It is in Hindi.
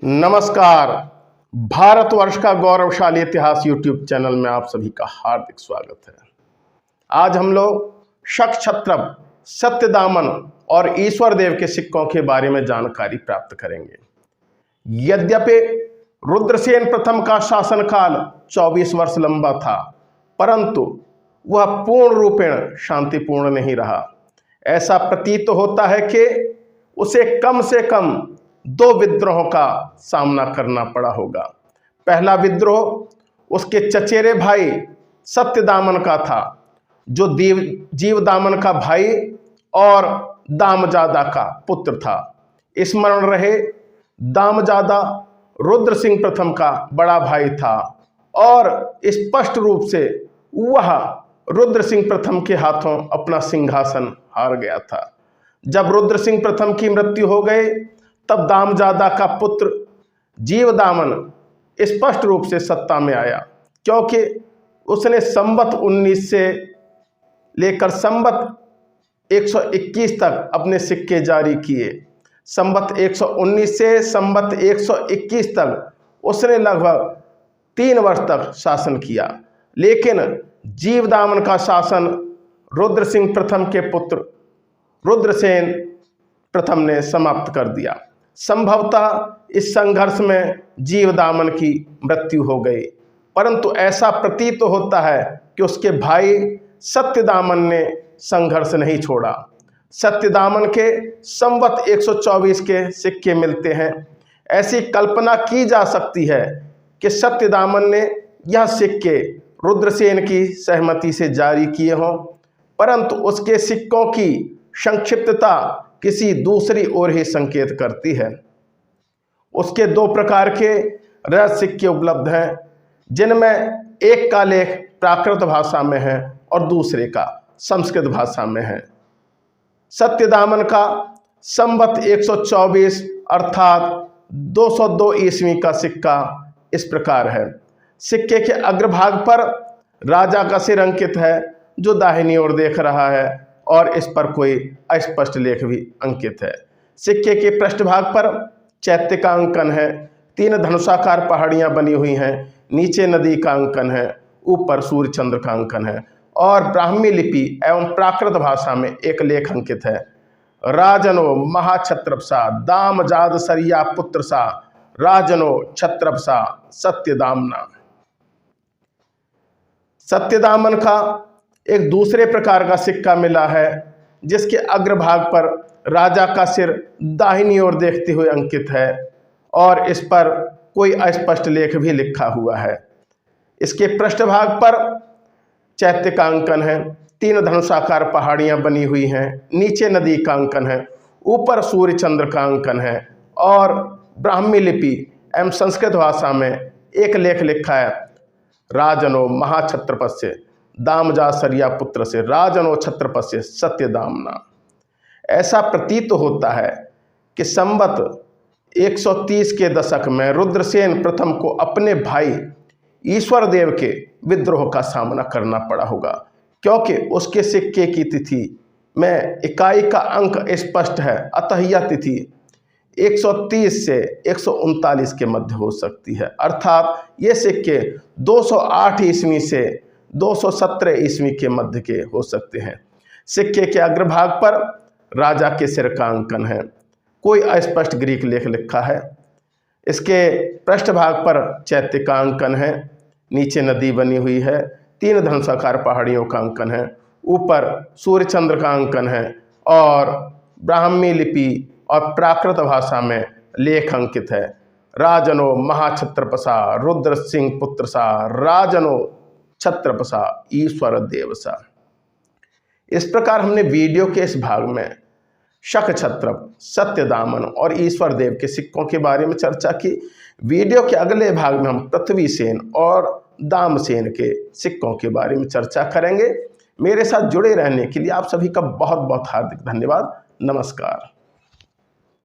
नमस्कार। भारतवर्ष का गौरवशाली इतिहास यूट्यूब चैनल में आप सभी का हार्दिक स्वागत है। आज हम लोग शक छत्रप, सत्यदामन और ईश्वर देव के सिक्कों के बारे में जानकारी प्राप्त करेंगे। यद्यपि रुद्रसेन प्रथम का शासनकाल 24 वर्ष लंबा था, परंतु वह पूर्ण रूपेण शांतिपूर्ण नहीं रहा। ऐसा प्रतीत होता है कि उसे कम से कम 2 विद्रोहों का सामना करना पड़ा होगा। पहला विद्रोह उसके चचेरे भाई सत्यदामन का था, जो जीवदामन का भाई और दामजादा का पुत्र था। स्मरण रहे, दामजादा रुद्र सिंह प्रथम का बड़ा भाई था और स्पष्ट रूप से वह रुद्र सिंह प्रथम के हाथों अपना सिंहासन हार गया था। जब रुद्र सिंह प्रथम की मृत्यु हो गई, तब दामजादा का पुत्र जीवदामन स्पष्ट रूप से सत्ता में आया, क्योंकि उसने संवत 19 से लेकर संवत 121 तक अपने सिक्के जारी किए। संवत 119 से संवत 121 तक उसने लगभग 3 वर्ष तक शासन किया, लेकिन जीवदामन का शासन रुद्र सिंह प्रथम के पुत्र रुद्रसेन प्रथम ने समाप्त कर दिया। संभवतः इस संघर्ष में जीवदामन की मृत्यु हो गई, परंतु ऐसा प्रतीत होता है कि उसके भाई सत्यदामन ने संघर्ष नहीं छोड़ा। सत्यदामन के संवत 124 के सिक्के मिलते हैं। ऐसी कल्पना की जा सकती है कि सत्यदामन ने यह सिक्के रुद्रसेन की सहमति से जारी किए हों, परंतु उसके सिक्कों की संक्षिप्तता किसी दूसरी ओर ही संकेत करती है। उसके 2 प्रकार के रहस्य सिक्के उपलब्ध हैं, जिनमें एक का लेख प्राकृत भाषा में है और दूसरे का संस्कृत भाषा में है। सत्यदामन का संवत 124 अर्थात 202 ईस्वी का सिक्का इस प्रकार है। सिक्के के अग्रभाग पर राजा का सिर अंकित है, जो दाहिनी ओर देख रहा है, और इस पर कोई अस्पष्ट लेख भी अंकित है। सिक्के के पृष्ठभाग पर चैत्य का अंकन है, 3 धनुषाकार पहाड़ियां बनी हुई हैं, नीचे नदी का अंकन है, ऊपर सूर्य चंद्र का अंकन है, और ब्राह्मी लिपि एवं प्राकृत भाषा में एक लेख अंकित है। राजनो महाछत्रपसा दामजाद सरिया पुत्र सा राजनो छत्रपसा सत्यदामना। सत्यदामन का एक दूसरे प्रकार का सिक्का मिला है, जिसके अग्रभाग पर राजा का सिर दाहिनी ओर देखते हुए अंकित है और इस पर कोई अस्पष्ट लेख भी लिखा हुआ है। इसके पृष्ठभाग पर चैत्य का अंकन है, 3 धनुषाकार पहाड़ियां बनी हुई हैं, नीचे नदी का अंकन है, ऊपर सूर्य चंद्र का अंकन है, और ब्राह्मी लिपि एवं संस्कृत भाषा में एक लेख लिखा है, राजनो महाछत्रपस्य दामजा सरिया पुत्र से राजनो छत्रपस्य सत्यदामना। ऐसा प्रतीत होता है कि संवत 130 के दशक में रुद्रसेन प्रथम को अपने भाई ईश्वर देव के विद्रोह का सामना करना पड़ा होगा, क्योंकि उसके सिक्के की तिथि में इकाई का अंक स्पष्ट है, अतः यह तिथि 130 से 139 के मध्य हो सकती है, अर्थात ये सिक्के 208 ईस्वी से 217 ईस्वी के मध्य के हो सकते हैं। सिक्के के अग्रभाग पर राजा के सिर का अंकन है, कोई अस्पष्ट ग्रीक लेख लिखा है। इसके पृष्ठभाग पर चैत्य का अंकन है, नीचे नदी बनी हुई है, 3 धनुषाकार पहाड़ियों का अंकन है, ऊपर सूर्य चंद्र का अंकन है, और ब्राह्मी लिपि और प्राकृत भाषा में लेख अंकित है, राजनो महाछत्रपसा रुद्र सिंह पुत्र सा राजनो छत्रपसा ईश्वर देवसा। इस प्रकार हमने वीडियो के इस भाग में शक छत्रप, सत्यदामन और ईश्वर देव के सिक्कों के बारे में चर्चा की। वीडियो के अगले भाग में हम पृथ्वीसेन और दामसेन के सिक्कों के बारे में चर्चा करेंगे। मेरे साथ जुड़े रहने के लिए आप सभी का बहुत बहुत हार्दिक धन्यवाद। नमस्कार।